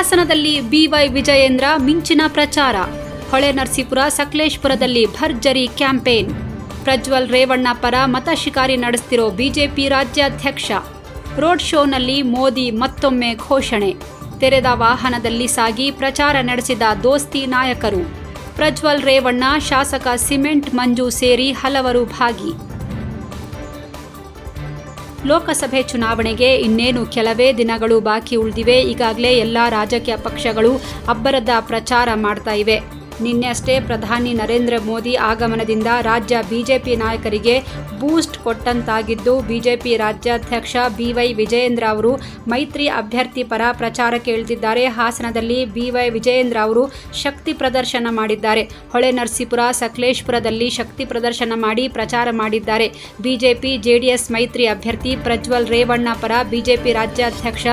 ಹಾಸನದಲ್ಲಿ ಬಿವೈ ವಿಜಯೇಂದ್ರ ಮಿಂಚಿನ ಪ್ರಚಾರ. ಹೊಳೆನರಸೀಪುರ ಸಕಲೇಶಪುರದಲ್ಲಿ ಭರ್ಜರಿ ಕ್ಯಾಂಪೇನ್. ಪ್ರಜ್ವಲ್ ರೇವಣ್ಣ ಪರ ಮತ ಶಿಕಾರಿ ನಡೆಸುತ್ತಿರೋ ಬಿಜೆಪಿ ರಾಜ್ಯಾಧ್ಯಕ್ಷ. ರೋಡ್ ಶೋನಲ್ಲಿ ಮೋದಿ ಮತ್ತೊಮ್ಮೆ ಘೋಷಣೆ. ತೆರೆದ ವಾಹನದಲ್ಲಿ ಸಾಗಿ ಪ್ರಚಾರ ನಡೆಸಿದ ದೋಸ್ತಿ ನಾಯಕರು. ಪ್ರಜ್ವಲ್ ರೇವಣ್ಣ, ಶಾಸಕ ಸಿಮೆಂಟ್ ಮಂಜು ಸೇರಿ ಹಲವರು ಭಾಗಿ. ಲೋಕಸಭೆ ಚುನಾವಣೆಗೆ ಇನ್ನೇನು ಕೆಲವೇ ದಿನಗಳು ಬಾಕಿ ಉಳಿದಿವೆ. ಈಗಾಗಲೇ ಎಲ್ಲ ರಾಜಕೀಯ ಪಕ್ಷಗಳು ಅಬ್ಬರದ ಪ್ರಚಾರ ಮಾಡ್ತಾ ಇವೆ. ನಿನ್ನೆಯಷ್ಟೇ ಪ್ರಧಾನಿ ನರೇಂದ್ರ ಮೋದಿ ಆಗಮನದಿಂದ ರಾಜ್ಯ ಬಿಜೆಪಿ ನಾಯಕರಿಗೆ ಬೂಸ್ಟ್ ಕೊಟ್ಟಂತಾಗಿದ್ದು, ಬಿಜೆಪಿ ರಾಜ್ಯಾಧ್ಯಕ್ಷ ಬಿವೈ ವಿಜಯೇಂದ್ರ ಅವರು ಮೈತ್ರಿ ಅಭ್ಯರ್ಥಿ ಪರ ಪ್ರಚಾರಕ್ಕೆ ಇಳಿದಿದ್ದಾರೆ. ಹಾಸನದಲ್ಲಿ ಬಿವೈ ವಿಜಯೇಂದ್ರ ಅವರು ಶಕ್ತಿ ಪ್ರದರ್ಶನ ಮಾಡಿದ್ದಾರೆ. ಹೊಳೆನರಸೀಪುರ ಸಕಲೇಶಪುರದಲ್ಲಿ ಶಕ್ತಿ ಪ್ರದರ್ಶನ ಮಾಡಿ ಪ್ರಚಾರ ಮಾಡಿದ್ದಾರೆ. ಬಿಜೆಪಿ ಜೆಡಿಎಸ್ ಮೈತ್ರಿ ಅಭ್ಯರ್ಥಿ ಪ್ರಜ್ವಲ್ ರೇವಣ್ಣ ಪರ ಬಿಜೆಪಿ ರಾಜ್ಯಾಧ್ಯಕ್ಷ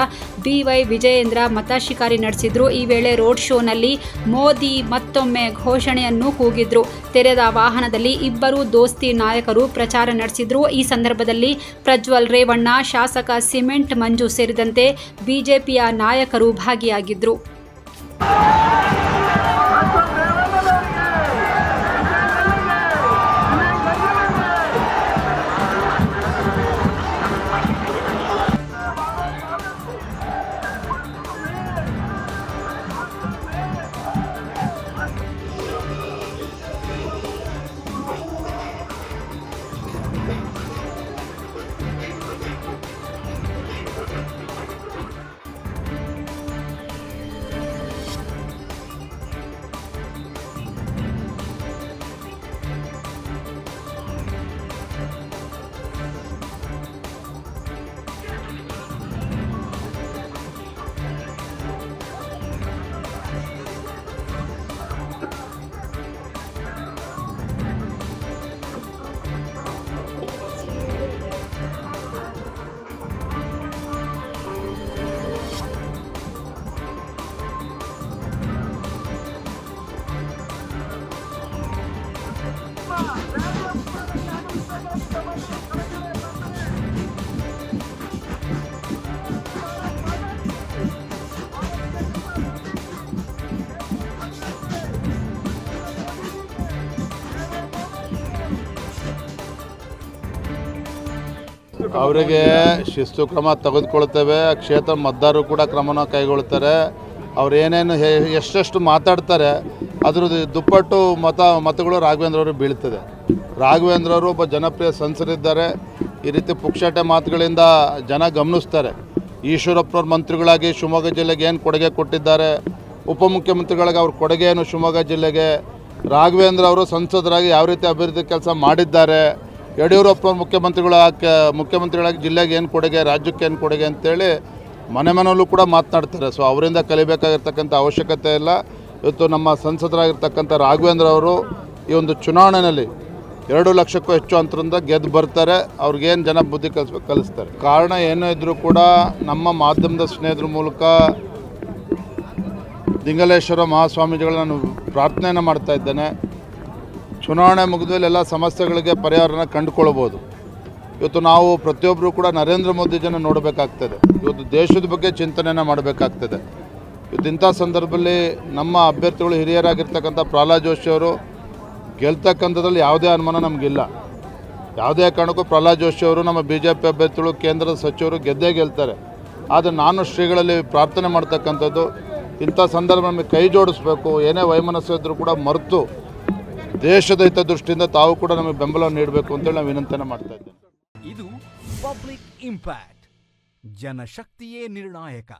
ಬಿವೈ ವಿಜಯೇಂದ್ರ ಮತ ಶಿಕಾರಿ ನಡೆಸಿದ್ರು. ಈ ವೇಳೆ ರೋಡ್ ಶೋನಲ್ಲಿ ಮೋದಿ ಮತ್ತೊಮ್ಮೆ ಘೋಷಣೆಯನ್ನು ಕೂಗಿದ್ರು. ತೆರೆದ ವಾಹನದಲ್ಲಿ ಇಬ್ಬರು ದೋಸ್ತಿ ನಾಯಕರು ಪ್ರಚಾರ ನಡೆಸಿದ್ರು. ಈ ಸಂದರ್ಭದಲ್ಲಿ ಪ್ರಜ್ವಲ್ ರೇವಣ್ಣ, ಶಾಸಕ ಸಿಮೆಂಟ್ ಮಂಜು ಸೇರಿದಂತೆ ಬಿಜೆಪಿಯ ನಾಯಕರು ಭಾಗಿಯಾಗಿದ್ರು. ಅವರಿಗೆ ಶಿಸ್ತು ಕ್ರಮ ತೆಗೆದುಕೊಳ್ತೇವೆ. ಕ್ಷೇತ್ರ ಮತದಾರರು ಕೂಡ ಕ್ರಮನ ಕೈಗೊಳ್ತಾರೆ. ಅವ್ರು ಏನೇನು ಎಷ್ಟೆಷ್ಟು ಮಾತಾಡ್ತಾರೆ ಅದ್ರದ್ದು ದುಪ್ಪಟ್ಟು ಮತಗಳು ರಾಘವೇಂದ್ರ ಅವರು ಬೀಳ್ತದೆ. ರಾಘವೇಂದ್ರ ಅವರು ಒಬ್ಬ ಜನಪ್ರಿಯ ಸಂಸದರಿದ್ದಾರೆ. ಈ ರೀತಿ ಪುಕ್ಷಾಟೆ ಮಾತುಗಳಿಂದ ಜನ ಗಮನಿಸ್ತಾರೆ. ಈಶ್ವರಪ್ಪನವ್ರ ಮಂತ್ರಿಗಳಾಗಿ ಶಿವಮೊಗ್ಗ ಜಿಲ್ಲೆಗೆ ಏನು ಕೊಡುಗೆ ಕೊಟ್ಟಿದ್ದಾರೆ, ಉಪಮುಖ್ಯಮಂತ್ರಿಗಳಿಗೆ ಅವ್ರ ಕೊಡುಗೆ ಏನು ಶಿವಮೊಗ್ಗ ಜಿಲ್ಲೆಗೆ, ರಾಘವೇಂದ್ರ ಅವರು ಸಂಸದರಾಗಿ ಯಾವ ರೀತಿ ಅಭಿವೃದ್ಧಿ ಕೆಲಸ ಮಾಡಿದ್ದಾರೆ, ಯಡಿಯೂರಪ್ಪನವ್ರ ಮುಖ್ಯಮಂತ್ರಿಗಳಾಗಿ ಜಿಲ್ಲೆಗೆ ಏನು ಕೊಡುಗೆ, ರಾಜ್ಯಕ್ಕೆ ಏನು ಕೊಡುಗೆ ಅಂತೇಳಿ ಮನೆಯಲ್ಲೂ ಕೂಡ ಮಾತನಾಡ್ತಾರೆ. ಸೊ ಅವರಿಂದ ಕಲಿಬೇಕಾಗಿರ್ತಕ್ಕಂಥ ಅವಶ್ಯಕತೆ ಇಲ್ಲ. ಇವತ್ತು ನಮ್ಮ ಸಂಸದರಾಗಿರ್ತಕ್ಕಂಥ ರಾಘವೇಂದ್ರ ಅವರು ಈ ಒಂದು ಚುನಾವಣೆಯಲ್ಲಿ 2 ಲಕ್ಷಕ್ಕೂ ಹೆಚ್ಚು ಅಂತರದಿಂದ ಗೆದ್ದು ಬರ್ತಾರೆ. ಅವ್ರಿಗೇನು ಜನ ಬುದ್ಧಿ ಕಲಿಸ್ತಾರೆ. ಕಾರಣ ಏನೂ ಇದ್ದರೂ ಕೂಡ ನಮ್ಮ ಮಾಧ್ಯಮದ ಸ್ನೇಹಿತರ ಮೂಲಕ ದಿಂಗಲೇಶ್ವರ ಮಹಾಸ್ವಾಮೀಜಿಗಳು ನಾನು ಪ್ರಾರ್ಥನೆಯನ್ನು ಮಾಡ್ತಾ ಇದ್ದೇನೆ. ಚುನಾವಣೆ ಮುಗಿದ ಮೇಲೆ ಎಲ್ಲ ಸಮಸ್ಯೆಗಳಿಗೆ ಪರಿಹಾರನ ಕಂಡುಕೊಳ್ಬೋದು. ಇವತ್ತು ನಾವು ಪ್ರತಿಯೊಬ್ಬರು ಕೂಡ ನರೇಂದ್ರ ಮೋದಿ ಜನ ನೋಡಬೇಕಾಗ್ತದೆ. ಇವತ್ತು ದೇಶದ ಬಗ್ಗೆ ಚಿಂತನೆಯನ್ನು ಮಾಡಬೇಕಾಗ್ತದೆ. ಇವತ್ತು ಇಂಥ ಸಂದರ್ಭದಲ್ಲಿ ನಮ್ಮ ಅಭ್ಯರ್ಥಿಗಳು ಹಿರಿಯರಾಗಿರ್ತಕ್ಕಂಥ ಪ್ರಹ್ಲಾದ್ ಜೋಶಿ ಅವರು ಗೆಲ್ತಕ್ಕಂಥದ್ರಲ್ಲಿ ಯಾವುದೇ ಅನುಮಾನ ನಮಗಿಲ್ಲ. ಯಾವುದೇ ಕಾರಣಕ್ಕೂ ಪ್ರಹ್ಲಾದ್ ಜೋಶಿ ಅವರು ನಮ್ಮ BJP ಅಭ್ಯರ್ಥಿಗಳು, ಕೇಂದ್ರದ ಸಚಿವರು ಗೆದ್ದೇ ಗೆಲ್ತಾರೆ. ಆದರೆ ನಾನು ಶ್ರೀಗಳಲ್ಲಿ ಪ್ರಾರ್ಥನೆ ಮಾಡ್ತಕ್ಕಂಥದ್ದು, ಇಂಥ ಸಂದರ್ಭ ನಮಗೆ ಕೈ ಜೋಡಿಸ್ಬೇಕು. ಏನೇ ವೈಮನಸ್ಸು ಇದ್ದರೂ ಕೂಡ ಮರೆತು ದೇಶದ ಹಿತದೃಷ್ಟಿಯಿಂದ ತಾವು ಕೂಡ ನಮಗೆ ಬೆಂಬಲ ನೀಡಬೇಕು ಅಂತೇಳಿ ನಾವು ವಿನಂತಿಯನ್ನು ಮಾಡ್ತಾ ಇದ್ದೇನೆ. ಇದು ಪಬ್ಲಿಕ್ ಇಂಪ್ಯಾಕ್ಟ್. ಜನಶಕ್ತಿಯೇ ನಿರ್ಣಾಯಕ.